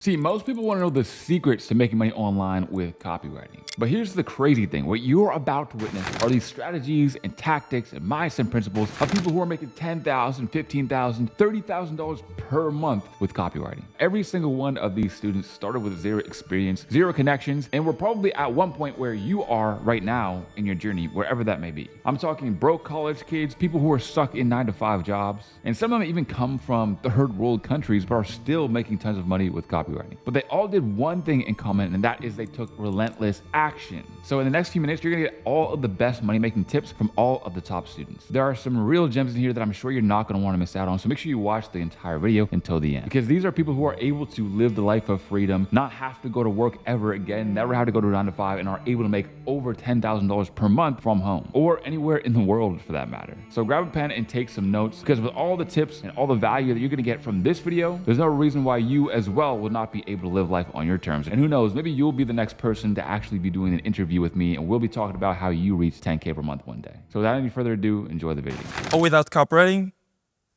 See, most people want to know the secrets to making money online with copywriting. But here's the crazy thing. What you're about to witness are these strategies and tactics and mindset and principles of people who are making $10,000, $15,000, $30,000 per month with copywriting. Every single one of these students started with zero experience, zero connections, and we're probably at one point where you are right now in your journey, wherever that may be. I'm talking broke college kids, people who are stuck in 9-to-5 jobs, and some of them even come from third world countries but are still making tons of money with copywriting. But they all did one thing in common, and that is they took relentless action. So in the next few minutes, you're gonna get all of the best money-making tips from all of the top students. There are some real gems in here that I'm sure you're not gonna wanna miss out on, so make sure you watch the entire video until the end. Because these are people who are able to live the life of freedom, not have to go to work ever again, never have to go to 9-to-5, and are able to make over $10,000 per month from home, or anywhere in the world for that matter. So grab a pen and take some notes, because with all the tips and all the value that you're gonna get from this video, there's no reason why you as well will not be able to live life on your terms. And who knows, maybe you'll be the next person to actually be doing an interview with me, and we'll be talking about how you reach 10K per month one day. So without any further ado, enjoy the video. Or without copywriting,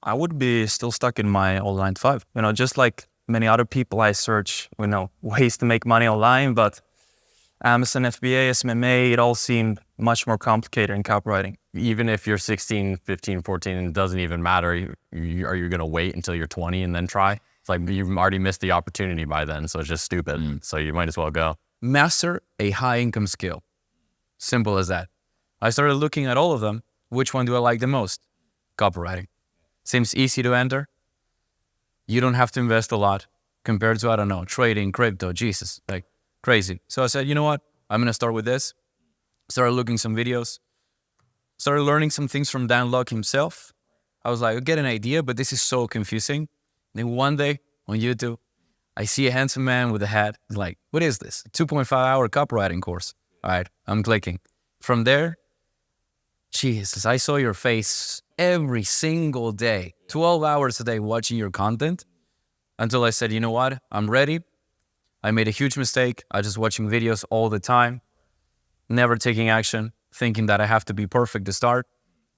I would be still stuck in my old 9-to-5. Just like many other people, I search, ways to make money online, but Amazon FBA, SMMA, it all seemed much more complicated in copywriting. Even if you're 16, 15, 14, it doesn't even matter. Are you going to wait until you're 20 and then try? It's like you've already missed the opportunity by then, so it's just stupid. So you might as well go. Master a high income skill. Simple as that. I started looking at all of them. Which one do I like the most? Copywriting. Seems easy to enter. You don't have to invest a lot compared to, I don't know, trading, crypto, Jesus, like crazy. So I said, you know what? I'm going to start with this. Started looking some videos. Started learning some things from Dan Lok himself. I was like, I get an idea, but this is so confusing. Then one day on YouTube, I see a handsome man with a hat. He's like, what is this? 2.5-hour copywriting course. All right, I'm clicking. From there, Jesus, I saw your face every single day, 12 hours a day watching your content until I said, you know what? I'm ready. I made a huge mistake. I was just watching videos all the time, never taking action, thinking that I have to be perfect to start.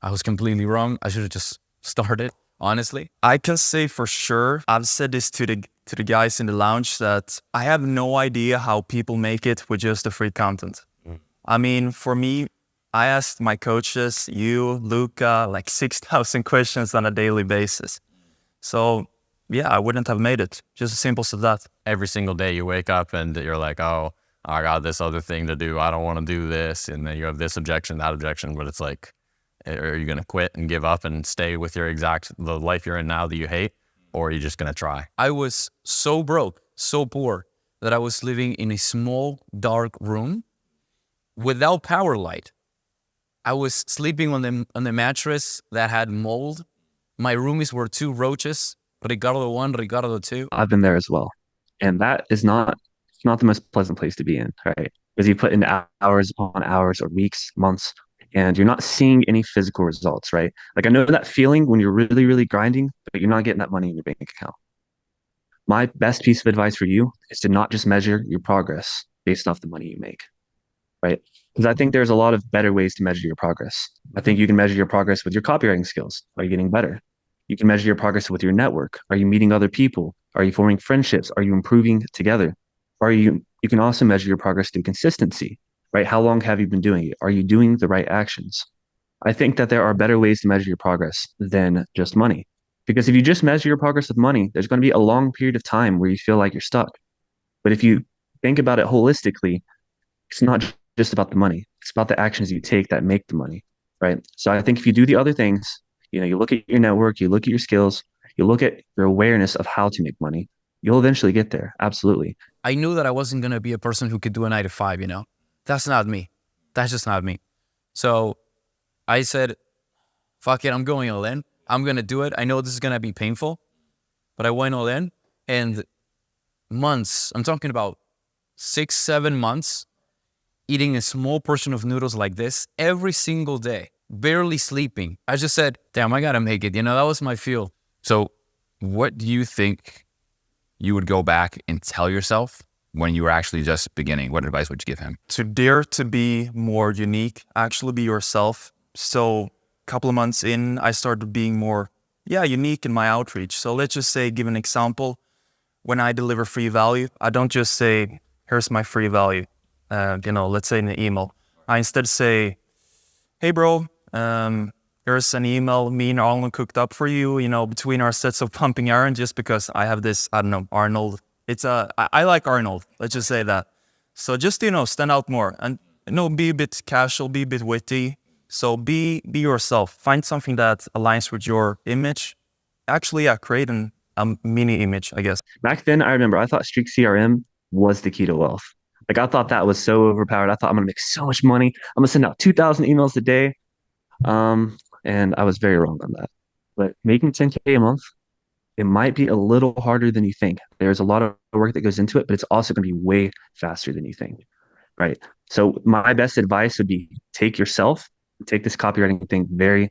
I was completely wrong. I should have just started. Honestly, I can say for sure, I've said this to the guys in the lounge, that I have no idea how people make it with just the free content. I mean, for me, I asked my coaches, you, Luca, like 6,000 questions on a daily basis. So yeah, I wouldn't have made it. Just as simple as that. Every single day you wake up and you're like, oh, I got this other thing to do. I don't want to do this. And then you have this objection, that objection, but it's like, are you going to quit and give up and stay with the life you're in now that you hate? Or are you just going to try? I was so broke, so poor, that I was living in a small, dark room without power light. I was sleeping on the mattress that had mold. My roomies were 2 roaches, Ricardo 1, Ricardo 2. I've been there as well. And that is not the most pleasant place to be in, right? Because you put in hours upon hours or weeks, months, and you're not seeing any physical results, right? Like I know that feeling when you're really, really grinding, but you're not getting that money in your bank account. My best piece of advice for you is to not just measure your progress based off the money you make, right? Because I think there's a lot of better ways to measure your progress. I think you can measure your progress with your copywriting skills. Are you getting better? You can measure your progress with your network. Are you meeting other people? Are you forming friendships? Are you improving together? You can also measure your progress through consistency, right? How long have you been doing it? Are you doing the right actions? I think that there are better ways to measure your progress than just money. Because if you just measure your progress with money, there's going to be a long period of time where you feel like you're stuck. But if you think about it holistically, it's not just about the money. It's about the actions you take that make the money, right? So I think if you do the other things, you look at your network, you look at your skills, you look at your awareness of how to make money, you'll eventually get there. Absolutely. I knew that I wasn't going to be a person who could do a 9-to-5, That's not me. That's just not me. So I said, fuck it, I'm going all in. I'm going to do it. I know this is going to be painful, but I went all in. And months, I'm talking about 6-7 months, eating a small portion of noodles like this every single day, barely sleeping. I just said, damn, I got to make it. That was my fuel. So what do you think you would go back and tell yourself when you were actually just beginning? What advice would you give him? To dare to be more unique, actually be yourself. So a couple of months in, I started being more, unique in my outreach. So let's just say, give an example. when I deliver free value, I don't just say, here's my free value, let's say in the email. I instead say, hey bro, here's an email me and Arnold cooked up for you, between our sets of pumping iron, just because I have this, I don't know, Arnold. I like Arnold, let's just say that. So just, stand out more and, be a bit casual, be a bit witty. So be yourself, find something that aligns with your image. Actually, create a mini image, I guess. Back then, I remember I thought Streak CRM was the key to wealth. Like I thought that was so overpowered. I thought I'm gonna make so much money. I'm gonna send out 2,000 emails a day. And I was very wrong on that. But making 10K a month, it might be a little harder than you think. There's a lot of work that goes into it, but it's also gonna be way faster than you think. Right. So my best advice would be take this copywriting thing very,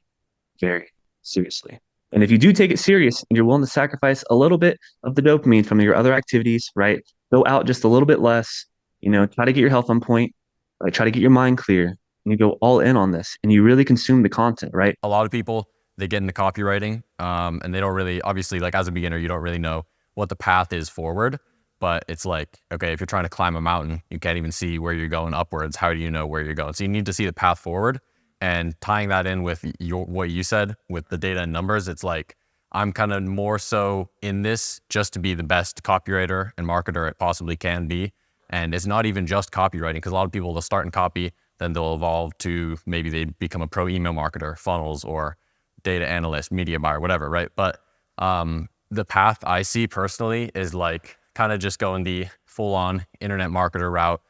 very seriously. And if you do take it serious and you're willing to sacrifice a little bit of the dopamine from your other activities, right? Go out just a little bit less, try to get your health on point, right? Try to get your mind clear, and you go all in on this and you really consume the content, right? A lot of people, they get into copywriting, and they don't really, obviously, like as a beginner, you don't really know what the path is forward. But it's like, okay, if you're trying to climb a mountain, you can't even see where you're going upwards. How do you know where you're going? So you need to see the path forward. And tying that in with what you said with the data and numbers, it's like, I'm kind of more so in this just to be the best copywriter and marketer it possibly can be. And it's not even just copywriting, because a lot of people, they'll start in copy, then they'll evolve to maybe they become a pro email marketer, funnels, or data analyst, media buyer, whatever, right? But the path I see personally is like kind of just going the full-on internet marketer route,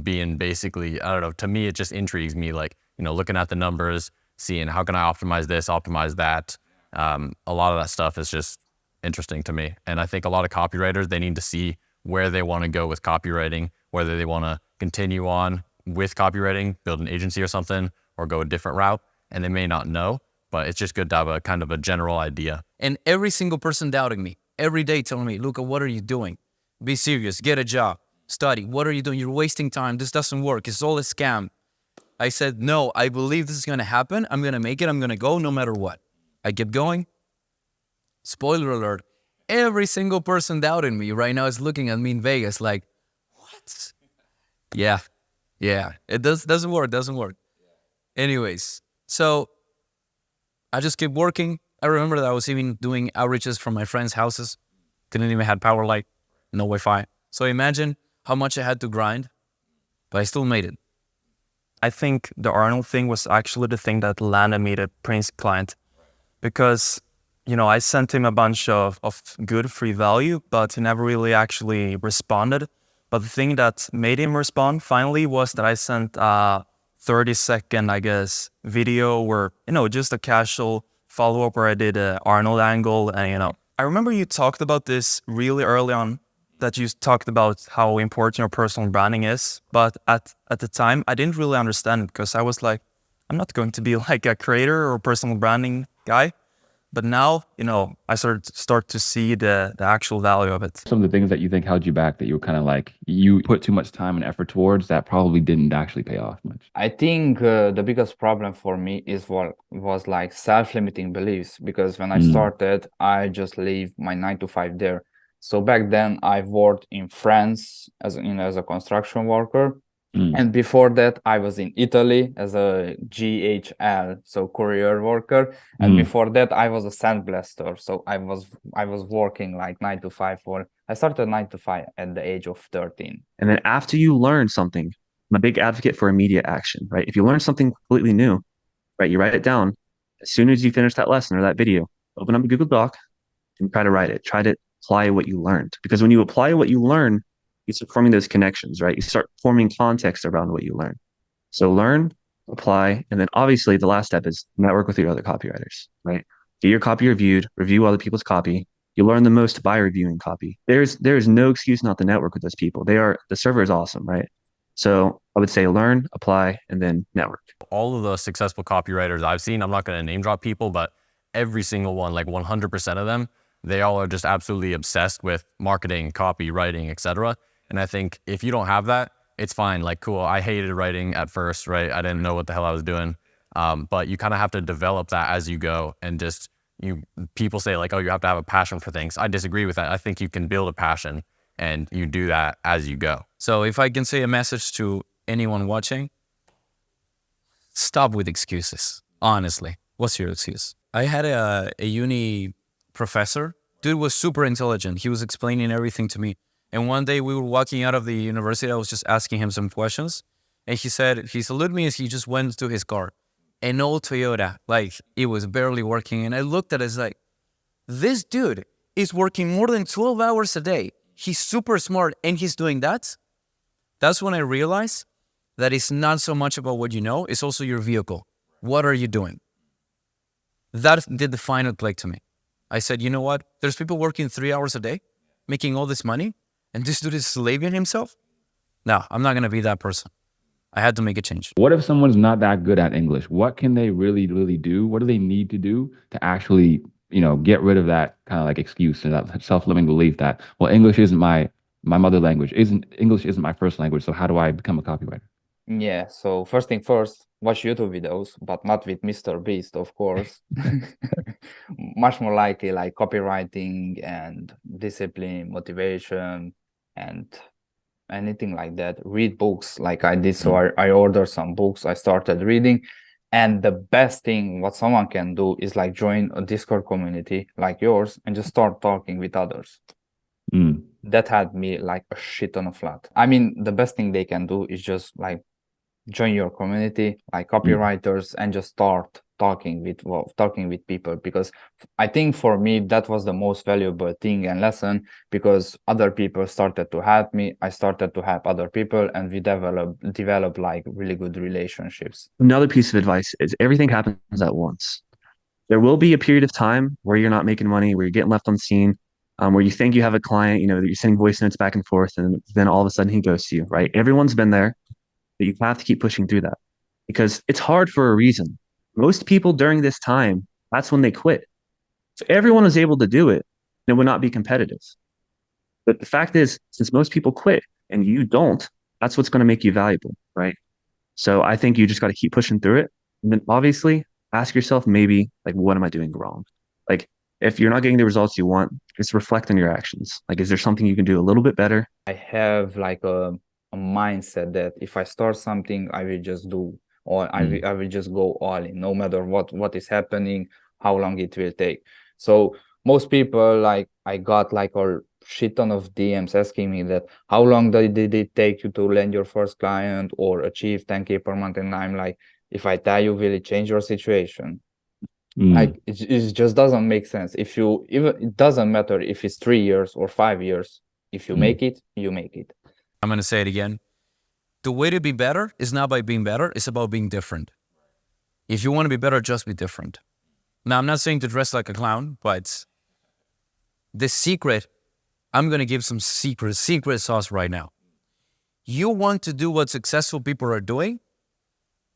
being basically, I don't know, to me, it just intrigues me, like, looking at the numbers, seeing how can I optimize this, optimize that. A lot of that stuff is just interesting to me. And I think a lot of copywriters, they need to see where they want to go with copywriting, whether they want to continue on with copywriting, build an agency or something, or go a different route. And they may not know, but it's just good to have a kind of a general idea. And every single person doubting me, every day telling me, Luca, what are you doing? Be serious, get a job, study. What are you doing? You're wasting time. This doesn't work. It's all a scam. I said, no, I believe this is going to happen. I'm going to make it. I'm going to go no matter what. I kept going. Spoiler alert. Every single person doubting me right now is looking at me in Vegas like, what? Yeah. It doesn't work. Anyways, so I just kept working. I remember that I was even doing outreaches from my friends' houses. Didn't even have power light, no Wi-Fi. So imagine how much I had to grind, but I still made it. I think the Arnold thing was actually the thing that landed me the Prince client, because, I sent him a bunch of good free value, but he never really actually responded. But the thing that made him respond finally was that I sent a 30-second, I guess, video where, just a casual follow-up where I did an Arnold angle. And, I remember you talked about this really early on, that you talked about how important your personal branding is. But at the time, I didn't really understand it, because I was like, I'm not going to be like a creator or personal branding guy. But now, I start to see the actual value of it. Some of the things that you think held you back, that you were kind of like, you put too much time and effort towards, that probably didn't actually pay off much. I think the biggest problem for me was like self-limiting beliefs, because when I started, I just leave my 9 to 5 there. So back then I worked in France as a construction worker. And before that, I was in Italy as a GHL, so courier worker. And before that, I was a sandblaster. So I was working like 9 to 5 I started 9 to 5 at the age of 13. And then after you learn something, I'm a big advocate for immediate action, right? If you learn something completely new, right, you write it down. As soon as you finish that lesson or that video, open up a Google Doc and try to write it. Try to apply what you learned. Because when you apply what you learn, you start forming those connections, right? You start forming context around what you learn. So learn, apply, and then obviously the last step is network with your other copywriters, right? Get your copy reviewed, review other people's copy. You learn the most by reviewing copy. There's no excuse not to network with those people. The server is awesome, right? So I would say learn, apply, and then network. All of the successful copywriters I've seen, I'm not going to name drop people, but every single one, like 100% of them, they all are just absolutely obsessed with marketing, copywriting, etc. And I think if you don't have that, it's fine. Like, cool, I hated writing at first, right? I didn't know what the hell I was doing. But you kind of have to develop that as you go and just people say like, oh, you have to have a passion for things. I disagree with that. I think you can build a passion and you do that as you go. So if I can say a message to anyone watching, stop with excuses. Honestly, what's your excuse? I had a uni professor. Dude was super intelligent. He was explaining everything to me. And one day we were walking out of the university. I was just asking him some questions. And he saluted me as he just went to his car. An old Toyota, like it was barely working. And I looked at it as like, this dude is working more than 12 hours a day. He's super smart and he's doing that. That's when I realized that it's not so much about what you know, it's also your vehicle. What are you doing? That did the final click to me. I said, you know what? There's people working 3 hours a day, making all this money, and this dude is slaving himself? No, I'm not going to be that person. I had to make a change. What if someone's not that good at English? What can they really, really do? What do they need to do to actually, get rid of that kind of like excuse and that self-limiting belief that, well, English isn't my mother language, English isn't my first language, so how do I become a copywriter? Yeah, so first thing first, watch YouTube videos, but not with Mr. Beast, of course. Much more likely like copywriting and discipline, motivation, and anything like that. Read books like I did. So I ordered some books, I started reading. And the best thing what someone can do is like join a Discord community like yours and just start talking with others. That had me like a shit ton of flat. I mean, the best thing they can do is just like join your community like copywriters and just start talking with people, because I think for me that was the most valuable thing and lesson, because other people started to help me, I started to help other people, and we develop like really good relationships. Another piece of advice is everything happens at once. There will be a period of time where you're not making money, where you're getting left unseen, where you think you have a client, that you're sending voice notes back and forth, and then all of a sudden he goes to you, right? Everyone's been there, but you have to keep pushing through that because it's hard for a reason. Most people during this time, that's when they quit. So everyone was able to do it, and it would not be competitive. But the fact is, since most people quit and you don't, that's what's going to make you valuable, right? So I think you just got to keep pushing through it. And then obviously ask yourself, maybe, like, what am I doing wrong? Like, if you're not getting the results you want, just reflect on your actions. Like, is there something you can do a little bit better? I have like a mindset that if I start something, I will just do, or I will just go all in, no matter what is happening, how long it will take. So most people, like, I got like a shit ton of DMs asking me that how long did it take you to land your first client or achieve 10K per month, and I'm like, if I tell you, will it change your situation? Like it just doesn't make sense. It doesn't matter if it's 3 years or 5 years. If you make it, you make it. I'm going to say it again. The way to be better is not by being better. It's about being different. If you want to be better, just be different. Now, I'm not saying to dress like a clown, but the secret, I'm going to give some secret sauce right now. You want to do what successful people are doing,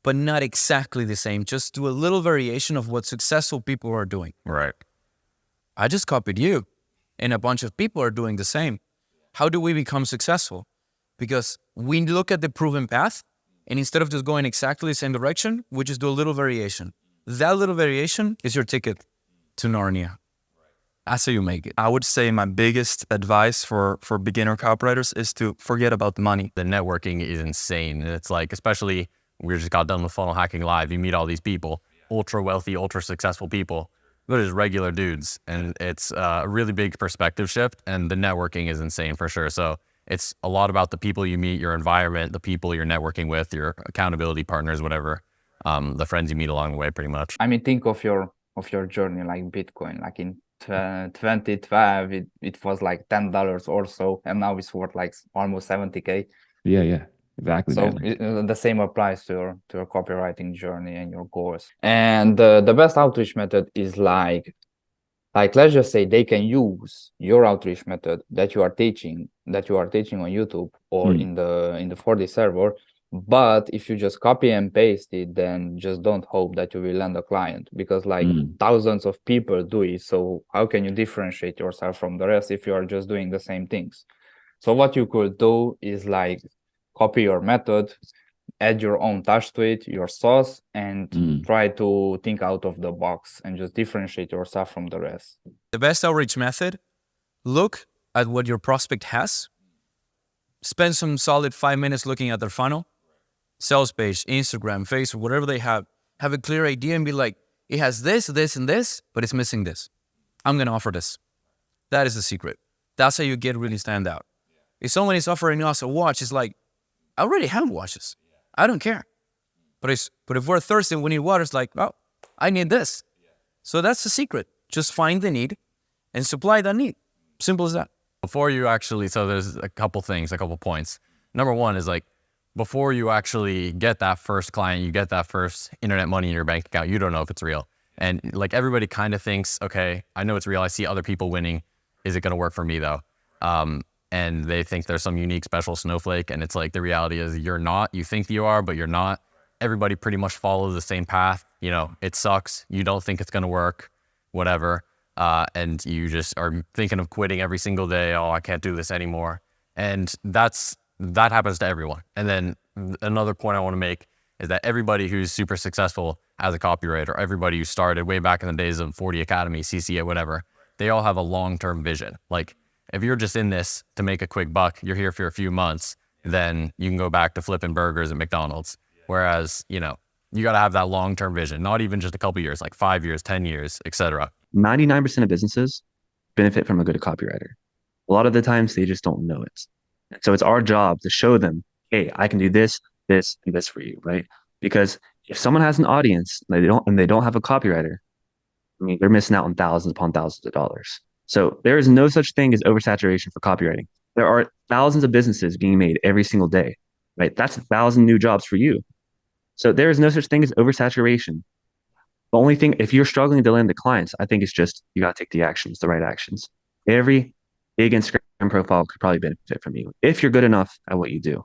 but not exactly the same. Just do a little variation of what successful people are doing. Right. I just copied you, and a bunch of people are doing the same. How do we become successful? Because we look at the proven path, and instead of just going exactly the same direction, we just do a little variation. That little variation is your ticket to Narnia. That's how you make it. I would say my biggest advice for beginner copywriters is to forget about the money. The networking is insane. And it's like, especially we just got done with Funnel Hacking Live. You meet all these people, ultra wealthy, ultra successful people. They're just regular dudes. And it's a really big perspective shift. And the networking is insane for sure. So it's a lot about the people you meet, your environment, the people you're networking with, your accountability partners, whatever, the friends you meet along the way, pretty much. I mean, think of your journey like Bitcoin. Like in 2012, it was like $10 or so, and now it's worth like almost 70K. Yeah, exactly. So the same applies to your copywriting journey and your goals. And the best outreach method is like let's just say they can use your outreach method that you are teaching on YouTube or in the 4D server. But if you just copy and paste it, then just don't hope that you will land a client, because like thousands of people do it. So how can you differentiate yourself from the rest if you are just doing the same things? So what you could do is like copy your method, add your own touch to it, your sauce, and Mm. try to think out of the box and just differentiate yourself from the rest. The best outreach method, look at what your prospect has, spend some solid 5 minutes looking at their funnel, sales page, Instagram, Facebook, whatever they have a clear idea and be like, it has this, this, and this, but it's missing this. I'm going to offer this. That is the secret. That's how you get really stand out. If someone is offering us a watch, it's like, I already have watches. I don't care. But if we're thirsty and we need water, it's like, oh, I need this. So that's the secret. Just find the need and supply that need. Simple as that. Before you actually, so there's a couple points. Number one is like, before you actually get that first client, you get that first internet money in your bank account, you don't know if it's real. And like everybody kind of thinks, okay, I know it's real. I see other people winning. Is it going to work for me though? And they think there's some unique special snowflake. And it's like, the reality is you're not. You think you are, but you're not. Everybody pretty much follows the same path. You know, it sucks. You don't think it's going to work, whatever. And you just are thinking of quitting every single day. Oh, I can't do this anymore. And that happens to everyone. And then another point I want to make is that everybody who's super successful as a copywriter, everybody who started way back in the days of 40 Academy, CCA, whatever, they all have a long-term vision. Like if you're just in this to make a quick buck, you're here for a few months, then you can go back to flipping burgers at McDonald's. Whereas, you know, you got to have that long-term vision, not even just a couple years, like 5 years, 10 years, etc. 99% of businesses benefit from a good copywriter. A lot of the times they just don't know it. And so it's our job to show them, hey, I can do this, this, and this for you, right? Because if someone has an audience and they don't have a copywriter, I mean, they're missing out on thousands upon thousands of dollars. So there is no such thing as oversaturation for copywriting. There are thousands of businesses being made every single day, right? That's 1,000 new jobs for you. So there is no such thing as oversaturation. The only thing, if you're struggling to land the clients, I think it's just you got to take the actions, the right actions. Every big Instagram profile could probably benefit from you if you're good enough at what you do.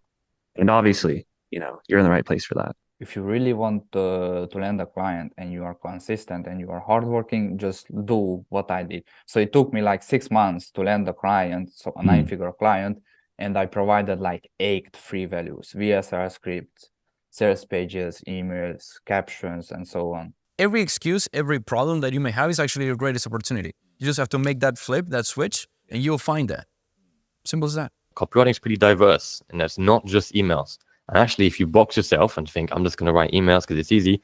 And obviously, you know, you're in the right place for that. If you really want to land a client and you are consistent and you are hardworking, just do what I did. So it took me like 6 months to land a client, so a 9-figure client, and I provided like 8 free values, VSR scripts, sales pages, emails, captions, and so on. Every excuse, every problem that you may have is actually your greatest opportunity. You just have to make that flip, that switch, and you'll find that. Simple as that. Copywriting is pretty diverse, and that's not just emails. And actually, if you box yourself and think, I'm just going to write emails because it's easy,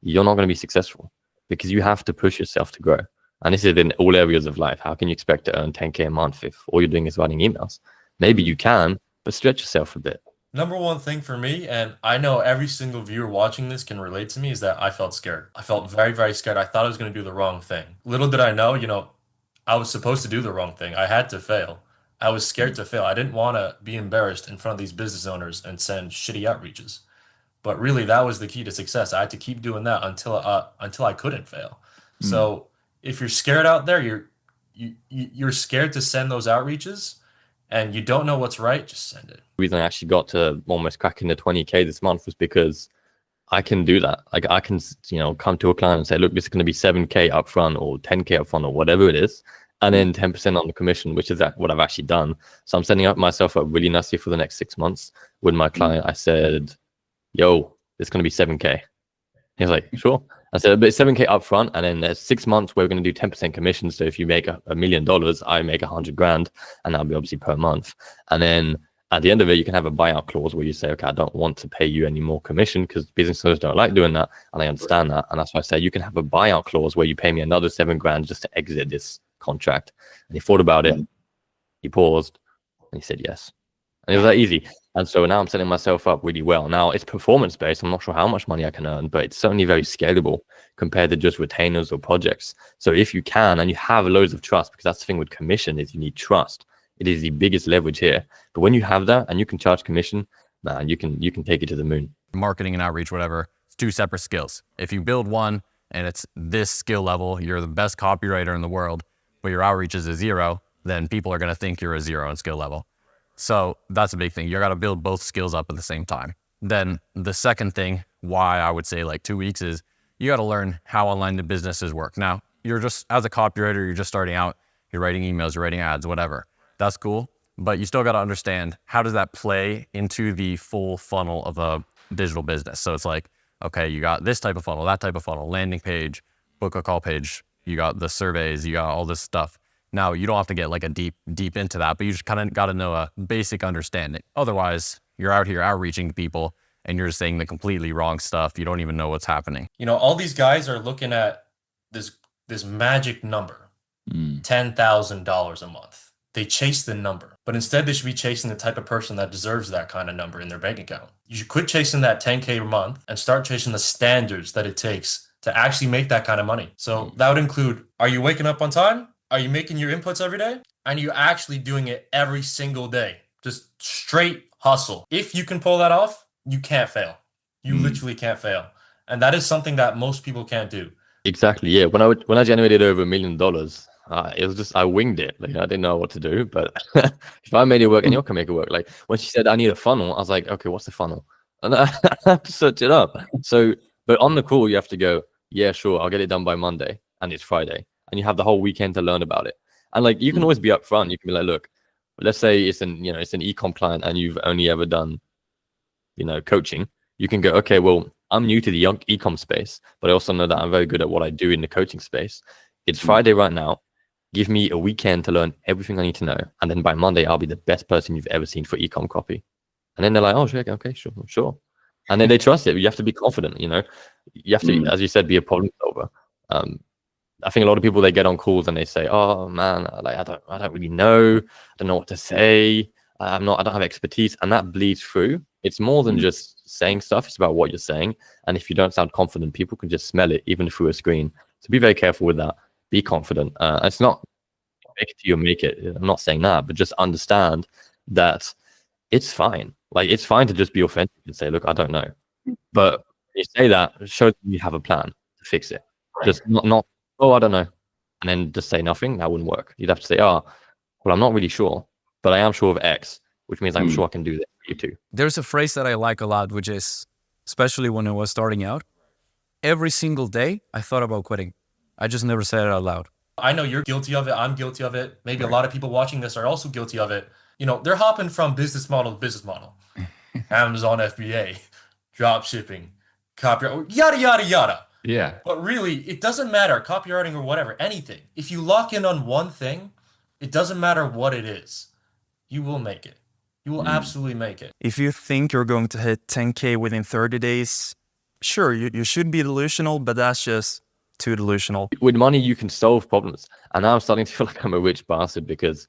you're not going to be successful because you have to push yourself to grow. And this is in all areas of life. How can you expect to earn 10K a month if all you're doing is writing emails? Maybe you can, but stretch yourself a bit. Number one thing for me, and I know every single viewer watching this can relate to me, is that I felt scared. I felt very, very scared. I thought I was going to do the wrong thing. Little did I know, you know, I was supposed to do the wrong thing. I had to fail. I was scared to fail. I didn't want to be embarrassed in front of these business owners and send shitty outreaches. But really, that was the key to success. I had to keep doing that until I couldn't fail. So if you're scared out there, you're scared to send those outreaches, and you don't know what's right, just send it. The reason I actually got to almost cracking the 20K this month was because I can do that. Like I can, you know, come to a client and say, look, this is going to be 7K upfront or 10K upfront or whatever it is. And then 10% on the commission, which is what I've actually done. So I'm setting up myself up really nicely for the next 6 months. With my client, I said, yo, it's going to be 7K. He was like, sure. I said, but it's 7K upfront. And then there's 6 months where we're going to do 10% commission. So if you make $1 million, I make 100 grand, and that'll be obviously per month. And then at the end of it, you can have a buyout clause where you say, okay, I don't want to pay you any more commission because business owners don't like doing that. And I understand that. And that's why I say you can have a buyout clause where you pay me another 7 grand just to exit this contract. And he thought about it, he paused, and he said yes. And it was that easy. And so now I'm setting myself up really well. Now it's performance based. I'm not sure how much money I can earn, but it's certainly very scalable compared to just retainers or projects. So if you can, and you have loads of trust, because that's the thing with commission is you need trust. It is the biggest leverage here. But when you have that and you can charge commission, man, you can take it to the moon. Marketing and outreach, whatever, it's 2 separate skills. If you build one and it's this skill level, you're the best copywriter in the world, but your outreach is a 0, then people are going to think you're a 0 in skill level. So that's a big thing. You got to build both skills up at the same time. Then the second thing, why I would say like 2 weeks, is you got to learn how online businesses work. Now, you're just, as a copywriter, you're just starting out, you're writing emails, you're writing ads, whatever. That's cool. But you still got to understand, how does that play into the full funnel of digital business. So it's like, okay, you got this type of funnel, that type of funnel, landing page, book a call page, you got the surveys, you got all this stuff. Now you don't have to get like a deep into that, but you just kind of got to know a basic understanding. Otherwise, you're out here outreaching people and you're saying the completely wrong stuff. You don't even know what's happening. You know, all these guys are looking at this magic number, $10,000 a month. They chase the number, but instead they should be chasing the type of person that deserves that kind of number in their bank account. You should quit chasing that 10K a month and start chasing the standards that it takes to actually make that kind of money. So that would include, are you waking up on time? Are you making your inputs every day? And you actually doing it every single day? Just straight hustle. If you can pull that off, you can't fail. You literally can't fail. And that is something that most people can't do. Exactly. Yeah. When I generated over $1 million, it was just, I winged it. Like, I didn't know what to do, but if I made it work, anyone can make it work. Like when she said I need a funnel, I was like, okay, what's the funnel? And I have to search it up. So, but on the call, you have to go, yeah, sure, I'll get it done by Monday, and it's Friday, and you have the whole weekend to learn about it. And like, you can always be upfront. You can be like, look, let's say it's an e-com client, and you've only ever done, coaching. You can go, okay, well, I'm new to the e-com space, but I also know that I'm very good at what I do in the coaching space. It's Friday right now. Give me a weekend to learn everything I need to know. And then by Monday, I'll be the best person you've ever seen for e-com copy. And then they're like, oh, okay, sure. And then they trust it. You have to be confident, You have to, as you said, be a problem solver. I think a lot of people, they get on calls and they say, oh man, like, I don't really know. I don't know what to say. I don't have expertise. And that bleeds through. It's more than just saying stuff. It's about what you're saying. And if you don't sound confident, people can just smell it even through a screen. So be very careful with that. Be confident. It's not make it till you make it. I'm not saying that, but just understand that it's fine. Like, it's fine to just be authentic and say, look, I don't know. But when you say that, show them you have a plan to fix it. Just not, oh, I don't know. And then just say nothing. That wouldn't work. You'd have to say, oh, well, I'm not really sure, but I am sure of X, which means I'm sure I can do this for you too. There's a phrase that I like a lot, which is, especially when I was starting out, every single day I thought about quitting. I just never said it out loud. I know you're guilty of it. I'm guilty of it. Maybe a lot of people watching this are also guilty of it. They're hopping from business model to business model. Amazon FBA, drop shipping, copyright, yada, yada, yada. Yeah. But really, it doesn't matter, copywriting or whatever, anything. If you lock in on one thing, it doesn't matter what it is. You will make it. You will absolutely make it. If you think you're going to hit 10K within 30 days, sure, you should be delusional, but that's just too delusional. With money, you can solve problems. And now I'm starting to feel like I'm a rich bastard because,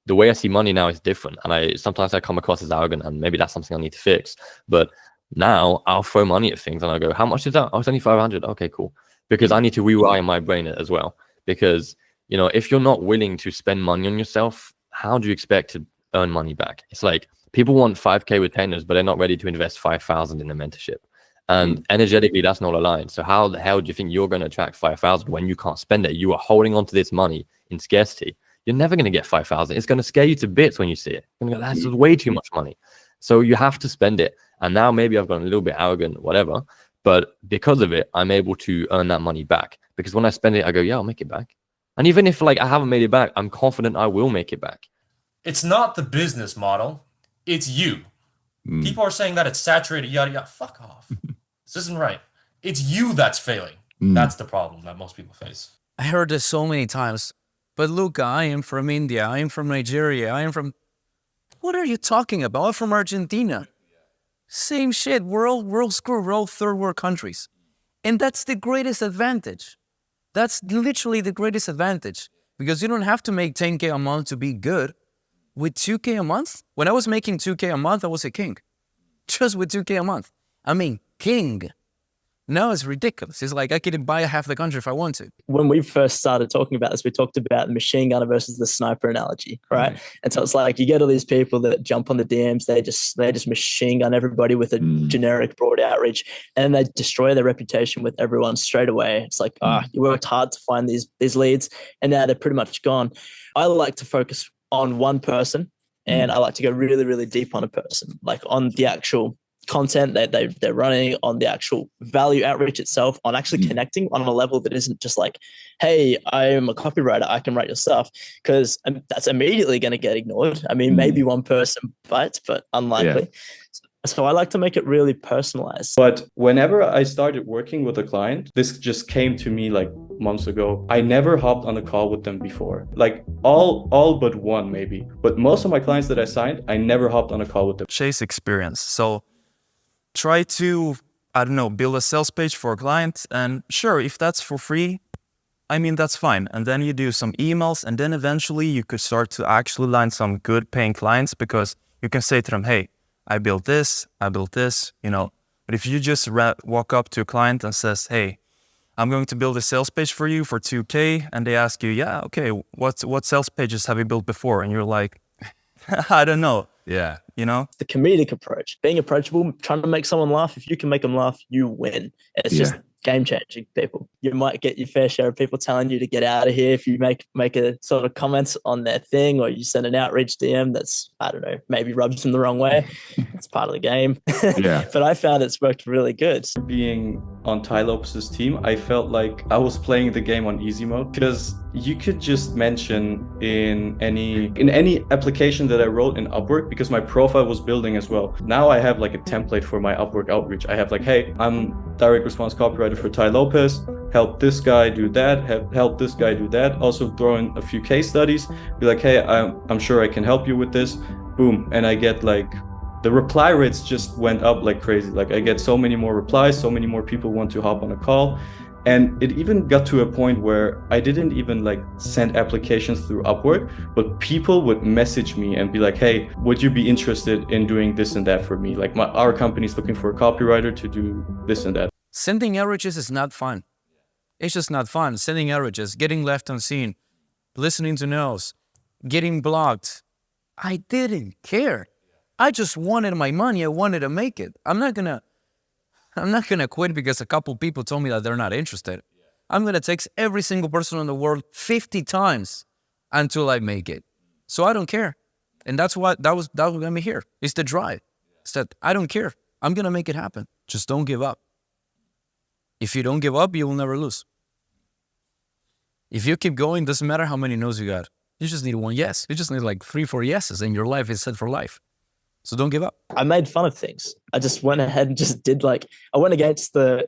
the way I see money now is different. And sometimes I come across as arrogant, and maybe that's something I need to fix. But now I'll throw money at things and I go, how much is that? Oh, it's only 500. Okay, cool. Because I need to rewire my brain as well. Because, if you're not willing to spend money on yourself, how do you expect to earn money back? It's like people want 5K retainers, but they're not ready to invest 5,000 in a mentorship. And energetically, that's not aligned. So how the hell do you think you're going to attract 5,000 when you can't spend it? You are holding on to this money in scarcity. You're never going to get 5,000. It's going to scare you to bits when you see it. You're going to go, that's way too much money. So you have to spend it. And now maybe I've gotten a little bit arrogant, whatever. But because of it, I'm able to earn that money back. Because when I spend it, I go, yeah, I'll make it back. And even if I haven't made it back, I'm confident I will make it back. It's not the business model. It's you. People are saying that it's saturated, yada, yada. Fuck off. This isn't right. It's you that's failing. That's the problem that most people face. I heard this so many times. But look, I am from India. I am from Nigeria. I am from... What are you talking about? I'm from Argentina. Same shit. We're all screwed. We're all third world countries. And that's the greatest advantage. That's literally the greatest advantage. Because you don't have to make 10K a month to be good. With 2K a month? When I was making 2K a month, I was a king. Just with 2K a month. I mean, king. Now it's ridiculous. It's like I could buy half the country if I want to. When we first started talking about this, we talked about the machine gunner versus the sniper analogy, right? And so it's like you get all these people that jump on the DMs, they just machine gun everybody with a generic broad outreach, and then they destroy their reputation with everyone straight away. It's like, you worked hard to find these leads, and now they're pretty much gone. I like to focus on one person, and I like to go really, really deep on a person, like on the actual content that they're running, on the actual value outreach itself, on actually connecting on a level that isn't just like, hey, I'm a copywriter, I can write your stuff, because that's immediately going to get ignored. I mean, maybe one person bites, but unlikely. So I like to make it really personalized. But whenever I started working with a client, this just came to me like months ago. I never hopped on a call with them before. Like all but one maybe. But most of my clients that I signed, I never hopped on a call with them. Chase experience. So try to, I don't know, build a sales page for a client. And sure, if that's for free, I mean, that's fine. And then you do some emails, and then eventually you could start to actually land some good paying clients, because you can say to them, hey, I built this, you know. But if you just walk up to a client and says, hey, I'm going to build a sales page for you for 2K, and they ask you, yeah, okay, what sales pages have you built before? And you're like, I don't know. Yeah. You know? The comedic approach, being approachable, trying to make someone laugh. If you can make them laugh, you win. It's just game changing, people. You might get your fair share of people telling you to get out of here if you make a sort of comments on their thing, or you send an outreach DM that's, I don't know, maybe rubs them the wrong way. It's part of the game. Yeah. But I found it's worked really good. Being on Ty Lopez's team, I felt like I was playing the game on easy mode, because you could just mention in any application that I wrote in Upwork, because my profile was building as well. Now I have like a template for my Upwork outreach. I have like, hey, I'm direct response copywriter for Ty Lopez. Help this guy do that. Help this guy do that. Also throw in a few case studies. Be like, hey, I'm sure I can help you with this. Boom, and I get like, the reply rates just went up like crazy. Like I get so many more replies, so many more people want to hop on a call. And it even got to a point where I didn't even like send applications through Upwork, but people would message me and be like, hey, would you be interested in doing this and that for me? Like our company's looking for a copywriter to do this and that. Sending averages is not fun. It's just not fun. Sending averages, getting left unseen, listening to no's, getting blocked. I didn't care. I just wanted my money. I wanted to make it. I'm not gonna quit because a couple people told me that they're not interested. I'm gonna text every single person in the world 50 times until I make it. So I don't care. And that's what that was got me here. It's the drive. It's that I don't care. I'm gonna make it happen. Just don't give up. If you don't give up, you will never lose. If you keep going, doesn't matter how many no's you got. You just need one yes. You just need like 3-4 yeses, and your life is set for life. So don't give up. I made fun of things. I just went ahead and just did I went against the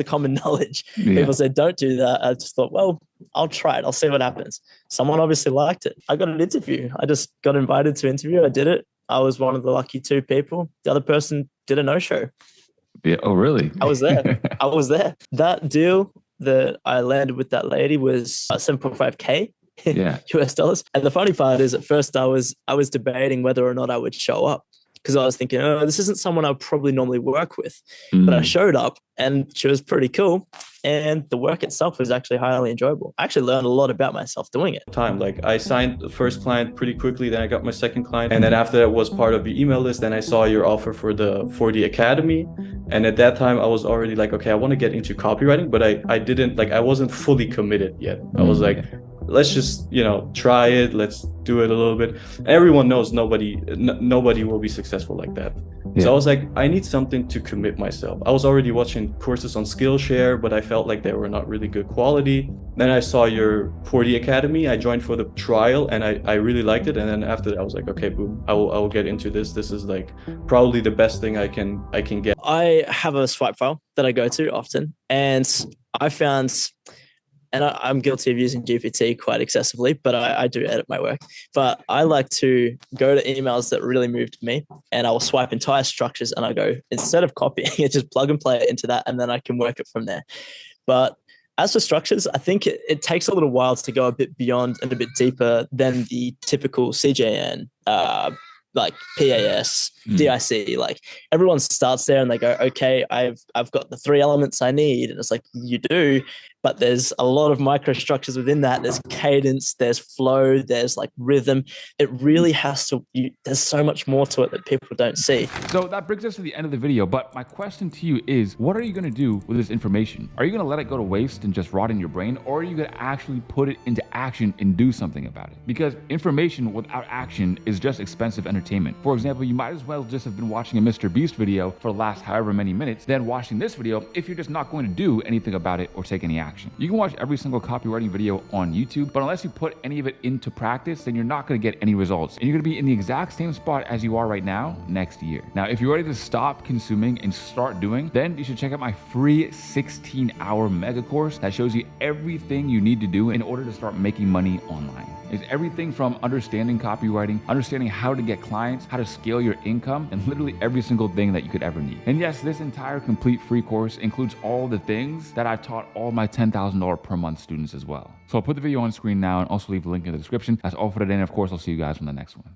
common knowledge. Yeah. People said, don't do that. I just thought, well, I'll try it. I'll see what happens. Someone obviously liked it. I got an interview. I just got invited to interview. I did it. I was one of the lucky 2 people. The other person did a no-show. Yeah. Oh, really? I was there. I was there. That deal that I landed with that lady was 7.5K. Yeah. US dollars. And the funny part is, at first I was debating whether or not I would show up, because I was thinking, oh, this isn't someone I would probably normally work with. But I showed up and she was pretty cool. And the work itself was actually highly enjoyable. I actually learned a lot about myself doing it. Like I signed the first client pretty quickly, then I got my second client. And then after that was part of the email list. Then I saw your offer for the academy. And at that time I was already like, okay, I want to get into copywriting, but I wasn't fully committed yet. I was like, let's just, try it. Let's do it a little bit. Everyone knows nobody will be successful like that. Yeah. So I was like, I need something to commit myself. I was already watching courses on Skillshare, but I felt like they were not really good quality. Then I saw your 40 Academy. I joined for the trial and I really liked it. And then after that, I was like, okay, boom, I will get into this. This is like probably the best thing I can get. I have a swipe file that I go to often, and I found, and I'm guilty of using GPT quite excessively, but I do edit my work. But I like to go to emails that really moved me, and I will swipe entire structures, and I go, instead of copying it, just plug and play it into that, and then I can work it from there. But as for structures, I think it takes a little while to go a bit beyond and a bit deeper than the typical CJN, like PAS, DIC. Like everyone starts there and they go, okay, I've got the 3 elements I need. And it's like, you do, but there's a lot of microstructures within that. There's cadence, there's flow, there's like rhythm. It really has to, there's so much more to it that people don't see. So that brings us to the end of the video, but my question to you is, what are you gonna do with this information? Are you gonna let it go to waste and just rot in your brain, or are you gonna actually put it into action and do something about it? Because information without action is just expensive entertainment. For example, you might as well just have been watching a Mr. Beast video for the last however many minutes than watching this video if you're just not going to do anything about it or take any action. action. You can watch every single copywriting video on YouTube, but unless you put any of it into practice, then you're not going to get any results. And you're going to be in the exact same spot as you are right now next year. Now, if you're ready to stop consuming and start doing, then you should check out my free 16-hour mega course that shows you everything you need to do in order to start making money online. It's everything from understanding copywriting, understanding how to get clients, how to scale your income, and literally every single thing that you could ever need. And yes, this entire complete free course includes all the things that I've taught all my $10,000 per month students as well. So I'll put the video on screen now and also leave a link in the description. That's all for today, and of course, I'll see you guys on the next one.